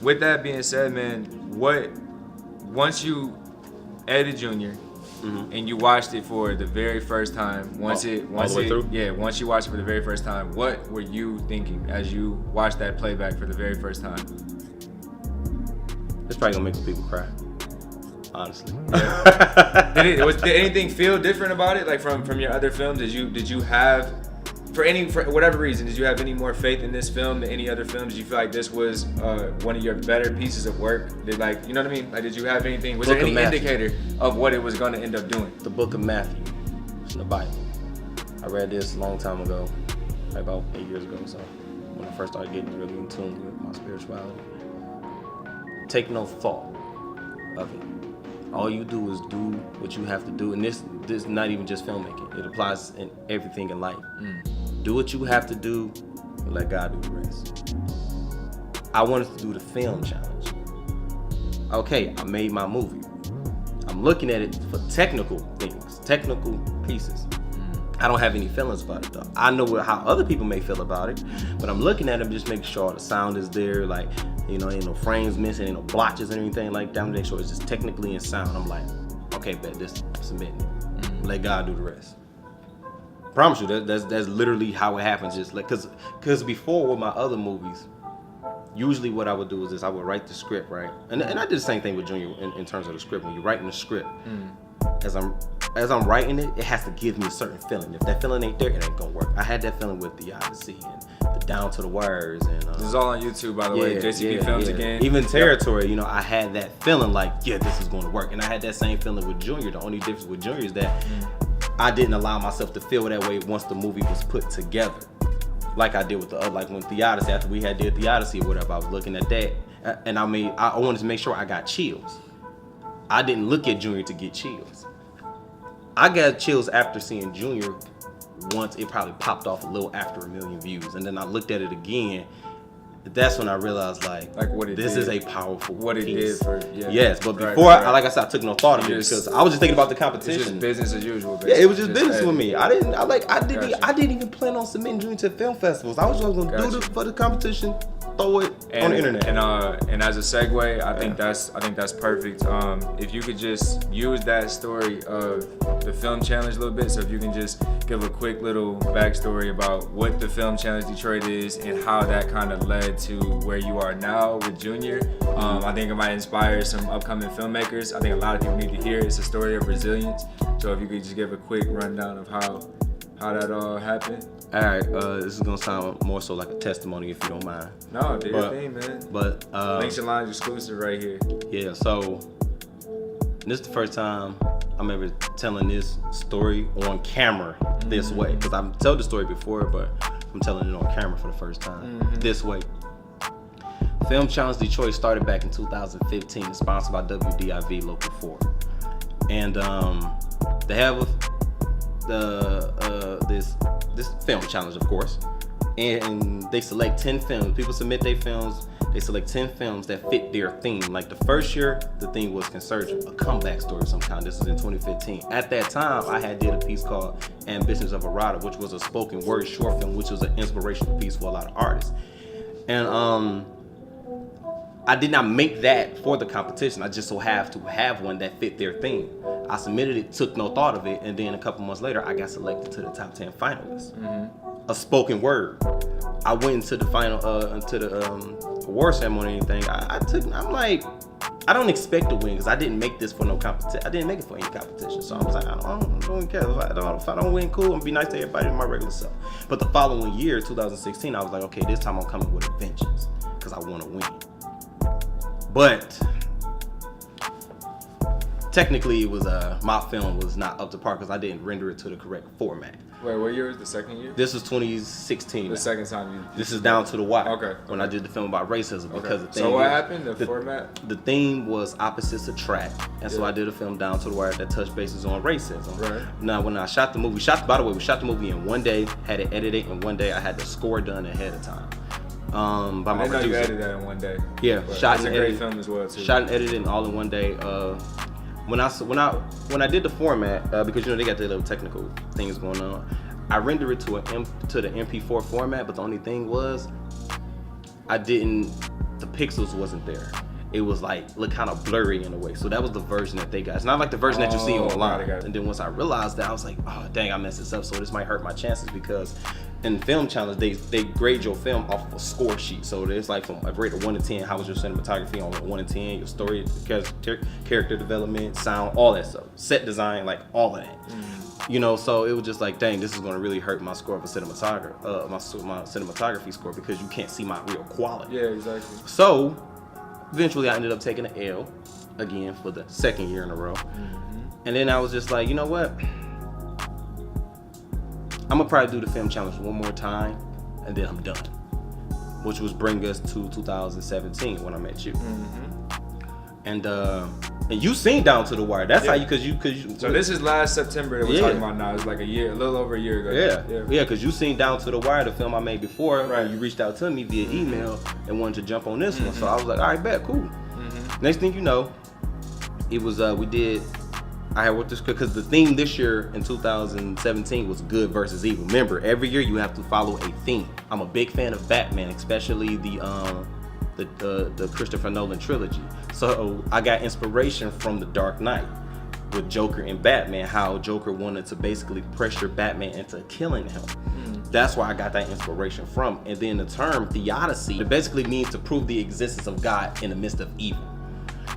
with that being said, man, once you edited Junior and you watched it for the very first time, once you watched it for the very first time, what were you thinking as you watched that playback for the very first time? It's probably gonna make some people cry. Honestly. Yeah. Did anything feel different about it? Like from your other films, did you have for whatever reason, did you have any more faith in this film than any other films? Did you feel like this was one of your better pieces of work? Did you know what I mean? Like, did you have anything? Was there any indicator of what it was going to end up doing? The book of Matthew. It's in the Bible. I read this a long time ago, like about 8 years ago. So when I first started getting really in tune with my spirituality, take no thought of it. All you do is do what you have to do, and this is not even just filmmaking. It applies in everything in life. Do what you have to do, and let God do the rest. I wanted to do the film challenge. Okay, I made my movie. I'm looking at it for technical things, technical pieces. I don't have any feelings about it though. I know how other people may feel about it, but I'm looking at it, just making sure the sound is there, like, you know, ain't no frames missing, ain't no blotches or anything like that. I'm making sure it's just technically in sound. I'm like, okay, bet this, submitting it. Let God do the rest. Promise you, that's literally how it happens. Just like, cause before with my other movies, usually what I would do is this: I would write the script, right? And I did the same thing with Junior in terms of the script. When you're writing the script, as I'm writing it, it has to give me a certain feeling. If that feeling ain't there, it ain't gonna work. I had that feeling with The Odyssey and the Down to the Wires, and this is all on YouTube, by the way. JCP Films again. Even Territory, you know, I had that feeling like, yeah, this is going to work, and I had that same feeling with Junior. The only difference with Junior is that I didn't allow myself to feel that way once the movie was put together, like I did with the other, like when The Odyssey, after we did The Odyssey or whatever. I was looking at that, and I wanted to make sure I got chills. I didn't look at Junior to get chills. I got chills after seeing Junior once. It probably popped off a little after 1 million views, and then I looked at it again. That's when I realized, like what it this did. Is a powerful what piece. It did for yes, but before like I said, I took no thought of it because I was just thinking about the competition. It's just business as usual. Basically. Yeah, it was just business with me. I didn't even plan on submitting Junior to film festivals. I was just gonna do it for the competition. Throw it on the internet. And as a segue, I think that's perfect. If you could just use that story of the film challenge a little bit, so if you can just give a quick little backstory about what the film challenge Detroit is and how that kind of led to where you are now with Junior. I think it might inspire some upcoming filmmakers. I think a lot of people need to hear it's a story of resilience. So if you could just give a quick rundown of how that all happened. All right, this is gonna sound more so like a testimony, if you don't mind. No, do your thing, man. But Lynx and Lines exclusive right here. Yeah, so this is the first time I'm ever telling this story on camera this way. Because I've told the story before, but I'm telling it on camera for the first time this way. Film Challenge Detroit started back in 2015, sponsored by WDIV Local 4, and they have this film challenge, of course, and they select 10 films. People submit their films. They select 10 films that fit their theme. Like the first year, the theme was Consurgent, a comeback story of some kind. This is in 2015. At that time, I had did a piece called Ambitions of a Rider, which was a spoken word short film, which was an inspirational piece for a lot of artists. And I did not make that for the competition. I just so have to have one that fit their theme. I submitted it, took no thought of it, and then a couple months later, I got selected to the top 10 finalists. A spoken word. I went into the final, into the award ceremony and anything. I'm like, I don't expect to win because I didn't make this for no competition. I didn't make it for any competition. So I was like, I don't care. If I don't win, cool. I'm gonna be nice to everybody in my regular self. But the following year, 2016, I was like, okay, this time I'm coming with a vengeance because I want to win. But technically, it was my film was not up to par because I didn't render it to the correct format. Wait, what year was the second year? This was 2016. The second time you. This is Down to the Wire. Okay. When I did the film about racism, because the thing. So what happened? The format. The theme was opposites attract, and so I did a film Down to the Wire that touched bases on racism. Right. Now, when I shot the movie, we shot the movie in one day, had it edited in one day. I had the score done ahead of time. By my producer. You edited that in one day. Yeah, shot and edited. It's a great film as well too. Shot and edited all in one day. When I did the format, because they got their little technical things going on, I rendered it to the MP4 format. But the only thing was, the pixels wasn't there. It was like look kind of blurry in a way. So that was the version that they got. It's not like the version that you see online. Got it. And then once I realized that, I was like, oh dang, I messed this up. So this might hurt my chances because in film challenge they grade your film off of a score sheet. So there's like from a grade of 1 to 10, how was your cinematography on 1 to 10, your story, character development, sound, all that stuff, set design, like all of that. You know, so it was just like, dang, this is gonna really hurt my score of a cinematographer, my cinematography score because you can't see my real quality. Yeah, exactly. So eventually I ended up taking an L again for the second year in a row. And then I was just like, you know what? I'm gonna probably do the film challenge one more time and then I'm done. Which was bring us to 2017 when I met you. And you seen Down to the Wire. That's how you, cause you. So this is last September that we're talking about now. It's like a little over a year ago. Yeah, cause you seen Down to the Wire, the film I made before. Right. You reached out to me via email and wanted to jump on this one. So I was like, all right, bet, cool. Next thing you know, it was I had worked this because the theme this year in 2017 was good versus evil. Remember, every year you have to follow a theme. I'm a big fan of Batman, especially the Christopher Nolan trilogy. So I got inspiration from The Dark Knight with Joker and Batman, how Joker wanted to basically pressure Batman into killing him. That's where I got that inspiration from. And then the term theodicy, it basically means to prove the existence of God in the midst of evil.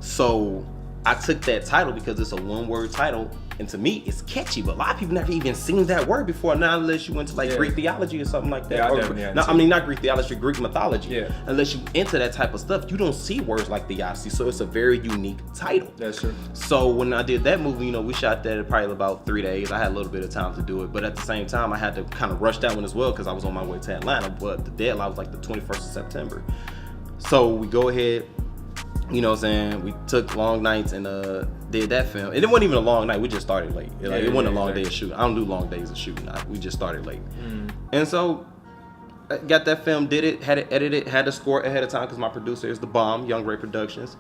So I took that title because it's a one-word title, and to me, it's catchy. But a lot of people never even seen that word before. Not unless you went to like Greek theology or something like that. Not Greek theology, Greek mythology. Yeah. Unless you into that type of stuff, you don't see words like theodicy. So it's a very unique title. That's true. So when I did that movie, you know, we shot that in probably about 3 days. I had a little bit of time to do it, but at the same time, I had to kind of rush that one as well because I was on my way to Atlanta. But the deadline was like the 21st of September. So we go ahead. You know what I'm saying? We took long nights and did that film. And it wasn't even a long night. We just started late. It wasn't a long day of shooting. I don't do long days of shooting. We just started late. And so I got that film, did it, had it edited, had the score ahead of time because my producer is The Bomb, Young Ray Productions.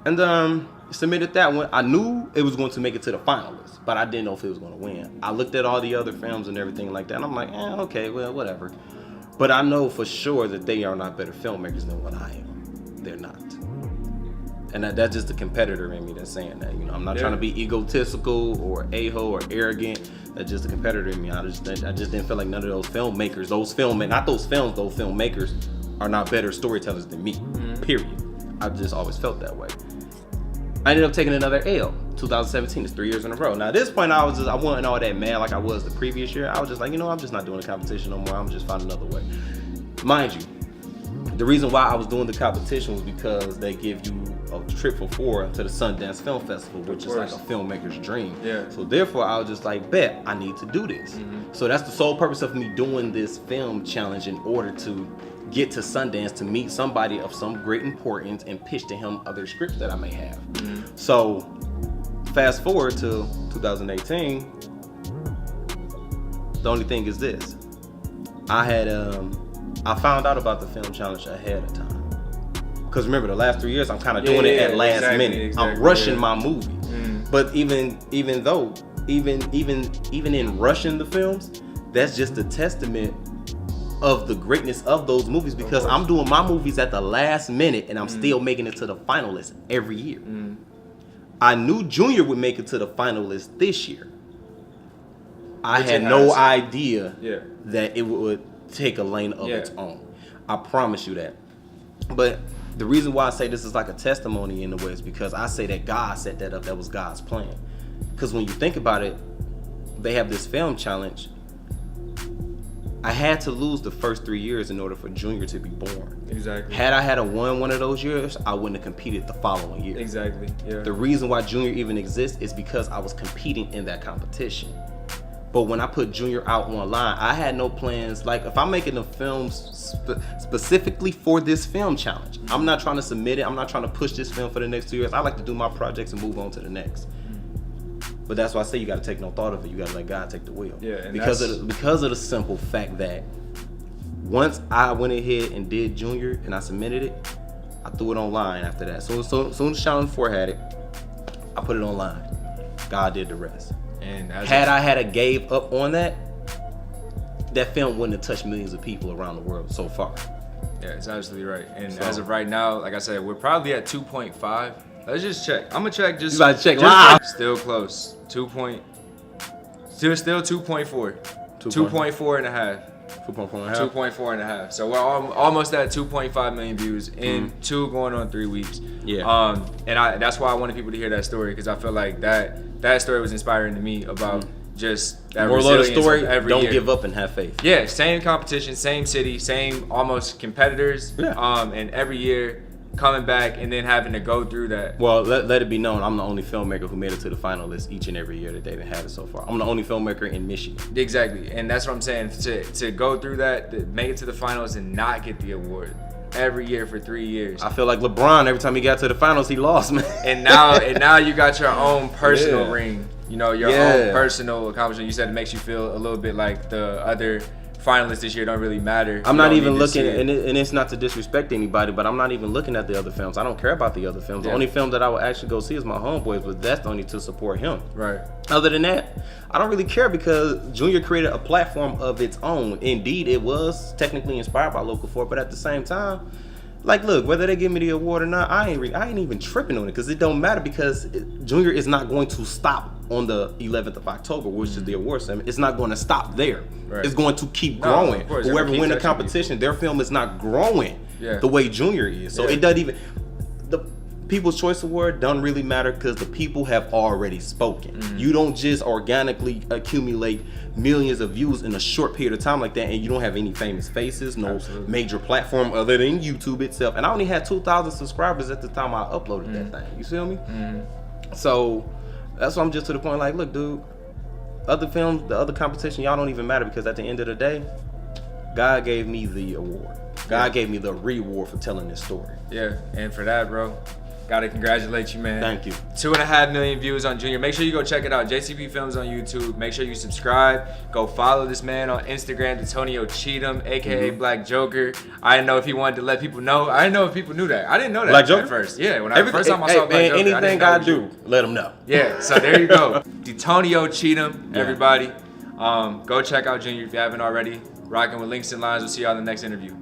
And submitted that one. I knew it was going to make it to the finalists, but I didn't know if it was going to win. I looked at all the other films and everything like that. And I'm like, okay, well, whatever. But I know for sure that they are not better filmmakers than what I am. They're not. And that's just the competitor in me that's saying that. You know, I'm not trying to be egotistical or a-hole or arrogant. That's just the competitor in me. I just didn't feel like none of those filmmakers, filmmakers are not better storytellers than me. Period. I just always felt that way. I ended up taking another L. 2017 is 3 years in a row. Now at this point, I wasn't all that mad like I was the previous year. I was just like, you know, I'm just not doing the competition no more. I'm just finding another way. Mind you, the reason why I was doing the competition was because they give you a trip for 4 to the Sundance Film Festival, which is like a filmmaker's dream. Yeah. So therefore, I was just like, bet, I need to do this. So that's the sole purpose of me doing this film challenge in order to get to Sundance to meet somebody of some great importance and pitch to him other scripts that I may have. So fast forward to 2018, the only thing is this. I found out about the film challenge ahead of time. Because remember, the last 3 years, I'm kind of doing it at last minute. Exactly, I'm rushing my movie. But even in rushing the films, that's just a testament of the greatness of those movies because I'm doing my movies at the last minute and I'm still making it to the finalists every year. I knew Junior would make it to the finalists this year. I had no idea that it would take a lane of its own. I promise you that. But the reason why I say this is like a testimony in a way is because I say that God set that up. That was God's plan. Because when you think about it, they have this film challenge. I had to lose the first 3 years in order for Junior to be born. Exactly. Had I won one of those years, I wouldn't have competed the following year. Exactly. Yeah. The reason why Junior even exists is because I was competing in that competition. But when I put Junior out online, I had no plans. Like, if I'm making a film specifically for this film challenge, I'm not trying to submit it. I'm not trying to push this film for the next 2 years. I like to do my projects and move on to the next. But that's why I say you got to take no thought of it. You got to let God take the wheel. Yeah, and because of the simple fact that once I went ahead and did Junior and I submitted it, I threw it online after that. So soon as Challenge 4 had it, I put it online. God did the rest. And I had gave up on that, that film wouldn't have touched millions of people around the world so far. Yeah, it's absolutely right. And So- as of right now, like I said, we're probably at 2.5. Let's just check. I'm gonna check just. You about to check just live? Still close. Still 2.4. 2.4 and a half. 2.4 and a half. So we're almost at 2.5 million views in 2 going on 3 weeks. Yeah. And that's why I wanted people to hear that story, because I feel like that story was inspiring to me about just that Moral of the resilience story, of every don't year. give up and have faith. Yeah, same competition, same city, same almost competitors. Yeah. And every year coming back and then having to go through that. Well, let it be known, I'm the only filmmaker who made it to the finalists each and every year that they've had it so far. I'm the only filmmaker in Michigan. Exactly, and that's what I'm saying. To go through that, to make it to the finals and not get the award every year for 3 years. I feel like LeBron, every time he got to the finals, he lost, man. And now you got your own personal Yeah. ring. You know, your own personal accomplishment. You said it makes you feel a little bit like the other finalists this year don't really matter. I'm You not don't even need to looking, see it. and it's not to disrespect anybody, but I'm not even looking at the other films. I don't care about the other films. The Yeah. only film that I would actually go see is my Homeboys, but that's only to support him. Right. Other than that, I don't really care because Junior created a platform of its own. Indeed, it was technically inspired by Local 4, but at the same time, like, look, whether they give me the award or not, I ain't even tripping on it because it don't matter because Junior is not going to stop on the 11th of October, which is the award ceremony. It's not going to stop there. Right. It's going to keep No, growing. of course, Whoever it'll win the keep touching competition, their film is not growing Yeah. the way Junior is. So Yeah. it doesn't even. The People's Choice Award doesn't really matter because the people have already spoken. Mm-hmm. You don't just organically accumulate millions of views in a short period of time like that, and you don't have any famous faces, no Absolutely. major platform other than YouTube itself. And I only had 2,000 subscribers at the time I uploaded Mm-hmm. that thing. You feel me? So that's why I'm just to the point. Like, look, dude, other films, the other competition, y'all don't even matter because at the end of the day, God gave me the award. God gave me the reward for telling this story. Yeah, and for that, bro, gotta congratulate you, man. Thank you. 2.5 million views on Junior. Make sure you go check it out. JCP Films on YouTube. Make sure you subscribe. Go follow this man on Instagram, Antonio Cheatham, aka Black Joker. I didn't know if he wanted to let people know. I didn't know if people knew that. I didn't know that Black Joker? at first. Yeah, when first time I saw Black man, Joker, anything I didn't know I it was you. do, let them know. Yeah, so there you go. Antonio Cheatham, Yeah. everybody. Go check out Junior if you haven't already. Rocking with Lynx and Lines. We'll see y'all in the next interview.